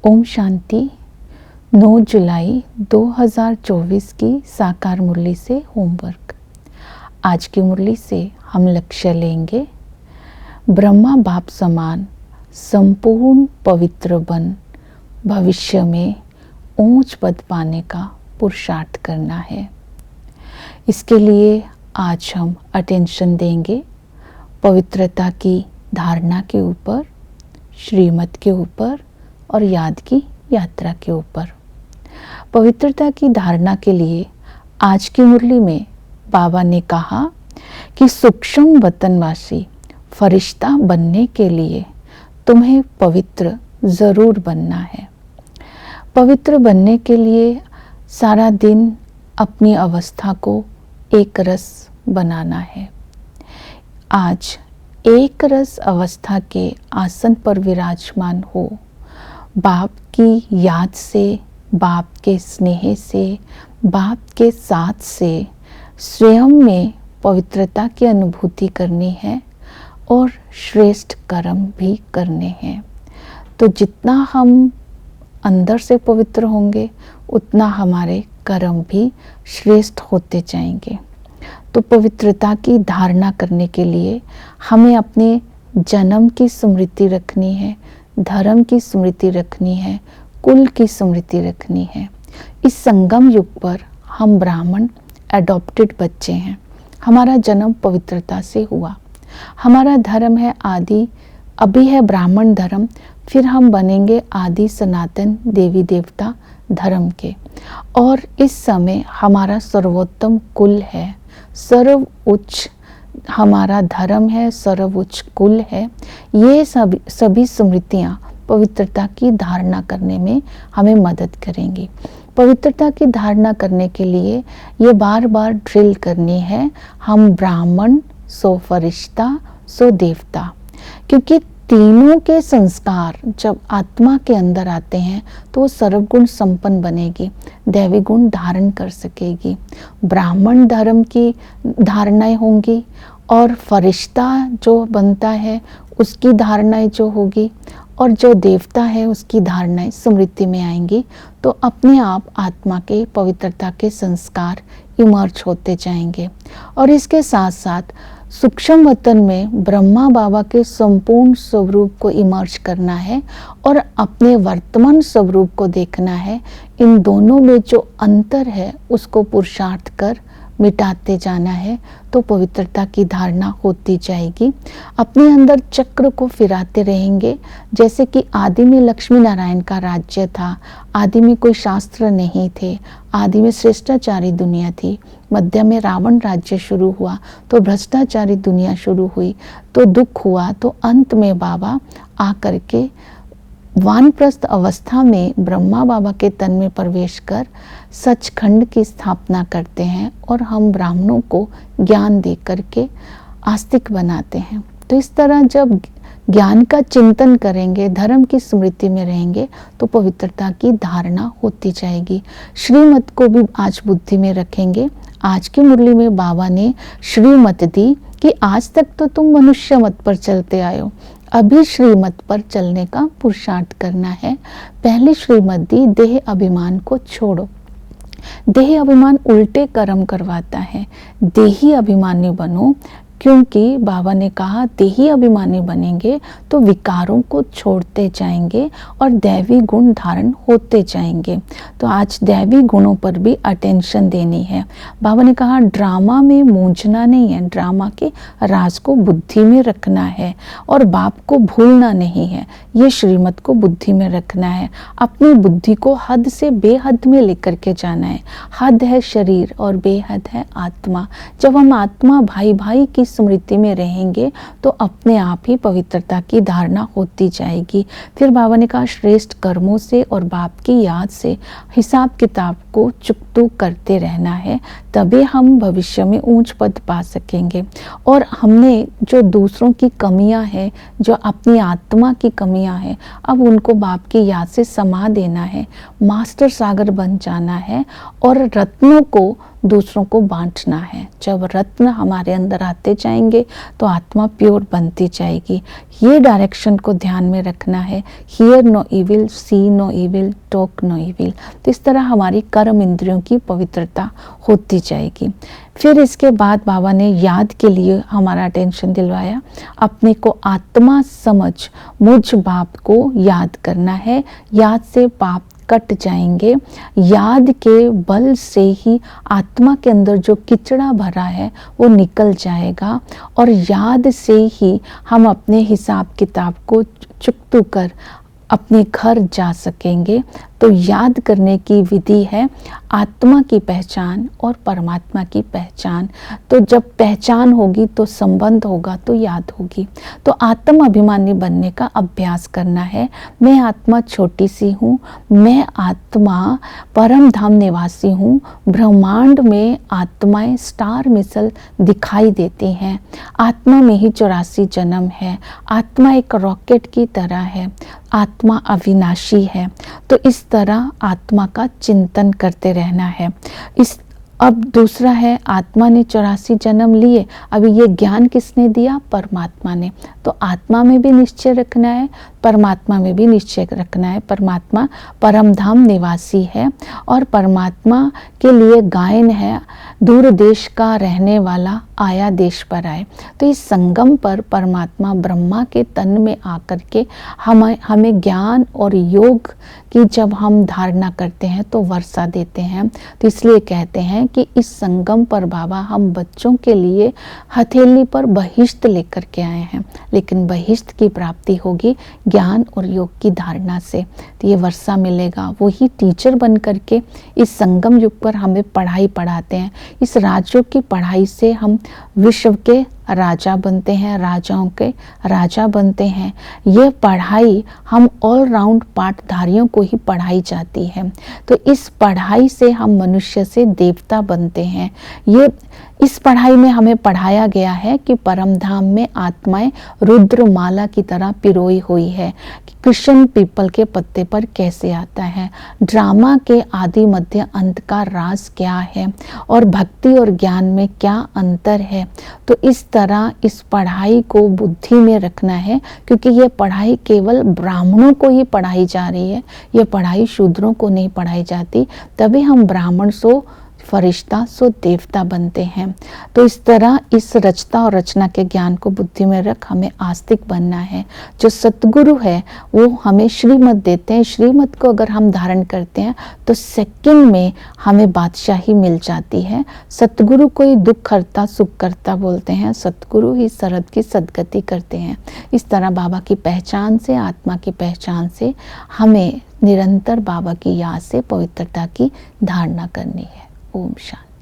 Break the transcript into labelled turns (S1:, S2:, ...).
S1: ओम शांति। 9 जुलाई 2024 की साकार मुरली से होमवर्क। आज की मुरली से हम लक्ष्य लेंगे, ब्रह्मा बाप समान संपूर्ण पवित्र बन भविष्य में ऊंच पद पाने का पुरुषार्थ करना है। इसके लिए आज हम अटेंशन देंगे पवित्रता की धारणा के ऊपर, श्रीमत के ऊपर और याद की यात्रा के ऊपर। पवित्रता की धारणा के लिए आज की मुरली में बाबा ने कहा कि सूक्ष्म वतनवासी फरिश्ता बनने के लिए तुम्हें पवित्र ज़रूर बनना है। पवित्र बनने के लिए सारा दिन अपनी अवस्था को एक रस बनाना है। आज एक रस अवस्था के आसन पर विराजमान हो, बाप की याद से, बाप के स्नेह से, बाप के साथ से स्वयं में पवित्रता की अनुभूति करनी है और श्रेष्ठ कर्म भी करने हैं। तो जितना हम अंदर से पवित्र होंगे उतना हमारे कर्म भी श्रेष्ठ होते जाएंगे। तो पवित्रता की धारणा करने के लिए हमें अपने जन्म की स्मृति रखनी है, धर्म की स्मृति रखनी है, कुल की स्मृति रखनी है। इस संगम युग पर हम ब्राह्मण एडॉप्टेड बच्चे हैं। हमारा जन्म पवित्रता से हुआ। हमारा धर्म है आदि, अभी है ब्राह्मण धर्म, फिर हम बनेंगे आदि सनातन देवी देवता धर्म के। और इस समय हमारा सर्वोत्तम कुल है, सर्वोच्च हमारा धर्म है, सर्वोच्च कुल है। ये सभी स्मृतियाँ पवित्रता की धारणा करने में हमें मदद करेंगी। पवित्रता की धारणा करने के लिए ये बार बार ड्रिल करनी है, हम ब्राह्मण सो फरिश्ता सो देवता। क्योंकि तीनों के संस्कार जब आत्मा के अंदर आते हैं तो वो सर्वगुण संपन्न बनेगी, दैवी गुण धारण कर सकेगी। ब्राह्मण धर्म की धारणाएं होंगी और फरिश्ता जो बनता है उसकी धारणाएं जो होगी, और जो देवता है उसकी धारणाएं स्मृति में आएंगी। तो अपने आप आत्मा के पवित्रता के संस्कार इमर्ज होते जाएंगे। और इसके साथ साथ सूक्ष्म वतन में ब्रह्मा बाबा के संपूर्ण स्वरूप को इमर्ज करना है और अपने वर्तमान स्वरूप को देखना है। इन दोनों में जो अंतर है उसको पुरुषार्थ कर मिटाते जाना है। तो पवित्रता की धारणा होती जाएगी। अपने अंदर चक्र को फिराते रहेंगे। जैसे कि आदि में लक्ष्मी नारायण का राज्य था, आदि में कोई शास्त्र नहीं थे, आदि में श्रेष्ठाचारी दुनिया थी, मध्य में रावण राज्य शुरू हुआ तो भ्रष्टाचारी दुनिया शुरू हुई, तो दुख हुआ, तो अंत में बाबा आकर के वानप्रस्थ अवस्था में ब्रह्मा बाबा के तन में प्रवेश कर सचखंड की स्थापना करते हैं और हम ब्राह्मणों को ज्ञान दे करके आस्तिक बनाते हैं। तो इस तरह जब ज्ञान का चिंतन करेंगे, धर्म की स्मृति में रहेंगे तो पवित्रता की धारणा होती जाएगी। श्रीमत को भी आज बुद्धि में रखेंगे। आज की मुरली में बाबा ने श्रीमत दी कि आज तक तो तुम मनुष्य मत पर चलते आए हो, अभी श्रीमत पर चलने का पुरुषार्थ करना है। पहले श्रीमत दी, देह अभिमान को छोड़ो। देह अभिमान उल्टे कर्म करवाता है। देही अभिमानी बनो, क्योंकि बाबा ने कहा देही अभिमानी बनेंगे तो विकारों को छोड़ते जाएंगे और दैवी गुण धारण होते जाएंगे। तो आज दैवी गुणों पर भी अटेंशन देनी है। बाबा ने कहा ड्रामा में मूंझना नहीं है, ड्रामा के राज को बुद्धि में रखना है और बाप को भूलना नहीं है। ये श्रीमत को बुद्धि में रखना है। अपनी बुद्धि को हद से बेहद में लेकर के जाना है। हद है शरीर और बेहद है आत्मा। जब हम आत्मा भाई भाई की स्मृति में रहेंगे तो अपने आप ही पवित्रता की धारणा होती जाएगी। फिर बाबा ने कहा श्रेष्ठ कर्मों से और बाप की याद से हिसाब किताब को चुकतू करते रहना है, तभी हम भविष्य में ऊंच पद पा सकेंगे। और हमने जो दूसरों की कमियां हैं, जो अपनी आत्मा की कमियां हैं, अब उनको बाप की याद से समा देना है, मास्टर सागर बन जाना है और रत्नों को दूसरों को बांटना है। जब रत्न हमारे अंदर आते जाएंगे तो आत्मा प्योर बनती जाएगी। ये डायरेक्शन को ध्यान में रखना है। Hear no evil, see no evil, talk no evil. तो इस तरह हमारी कर्म इंद्रियों की पवित्रता होती जाएगी। फिर इसके बाद बाबा ने याद के लिए हमारा अटेंशन दिलवाया। अपने को आत्मा समझ मुझ बाप को याद करना है। याद से पाप कट जाएंगे। याद के बल से ही आत्मा के अंदर जो किचड़ा भरा है वो निकल जाएगा और याद से ही हम अपने हिसाब किताब को चुकतू कर अपने घर जा सकेंगे। तो याद करने की विधि है आत्मा की पहचान और परमात्मा की पहचान। तो जब पहचान होगी तो संबंध होगा तो याद होगी। तो आत्म अभिमानी बनने का अभ्यास करना है। मैं आत्मा छोटी सी हूँ, मैं आत्मा परम धाम निवासी हूँ। ब्रह्मांड में आत्माएं स्टार मिसल दिखाई देती हैं। आत्मा में ही 84 जन्म है। आत्मा एक रॉकेट की तरह है। आत्मा अविनाशी है। तो इस तरह आत्मा का चिंतन करते रहना है। अब दूसरा है, आत्मा ने 84 जन्म लिए, अभी ये ज्ञान किसने दिया? परमात्मा ने। तो आत्मा में भी निश्चय रखना है, परमात्मा में भी निश्चय रखना है। परमात्मा परमधाम निवासी है और परमात्मा के लिए गायन है, दूर देश का रहने वाला आया देश पर आए। तो इस संगम पर परमात्मा ब्रह्मा के तन में आकर के हमें ज्ञान और योग की जब हम धारणा करते हैं तो वर्षा देते हैं। तो इसलिए कहते हैं कि इस संगम पर बाबा हम बच्चों के लिए हथेली पर बहिश्त लेकर के आए हैं, लेकिन बहिश्त की प्राप्ति होगी ज्ञान और योग की धारणा से। तो ये वर्षा मिलेगा। वही टीचर बन करके इस संगम युग पर हमें पढ़ाई पढ़ाते हैं। इस राजयोग की पढ़ाई से हम विश्व के राजा बनते हैं, राजाओं के राजा बनते हैं। ये पढ़ाई हम ऑल राउंड पाठधारियों को ही पढ़ाई जाती है। तो इस पढ़ाई से हम मनुष्य से देवता बनते हैं। ये इस पढ़ाई में हमें पढ़ाया गया है कि परमधाम में आत्माएं रुद्रमाला की तरह पिरोई हुई है। कृष्ण पीपल के पत्ते पर कैसे आता है, ड्रामा के आदि मध्य अंत का राज क्या है और भक्ति और ज्ञान में क्या अंतर है। तो इस तरह इस पढ़ाई को बुद्धि में रखना है, क्योंकि ये पढ़ाई केवल ब्राह्मणों को ही पढ़ाई जा रही है, ये पढ़ाई शूद्रों को नहीं पढ़ाई जाती। तभी हम ब्राह्मण सो फरिश्ता सो देवता बनते हैं। तो इस तरह इस रचता और रचना के ज्ञान को बुद्धि में रख हमें आस्तिक बनना है। जो सतगुरु है वो हमें श्रीमत देते हैं। श्रीमत को अगर हम धारण करते हैं तो सेकंड में हमें बादशाही मिल जाती है। सतगुरु को ही दुख हरता सुख करता बोलते हैं। सतगुरु ही सरद की सदगति करते हैं। इस तरह बाबा की पहचान से, आत्मा की पहचान से हमें निरंतर बाबा की याद से पवित्रता की धारणा करनी है। ओम शांति।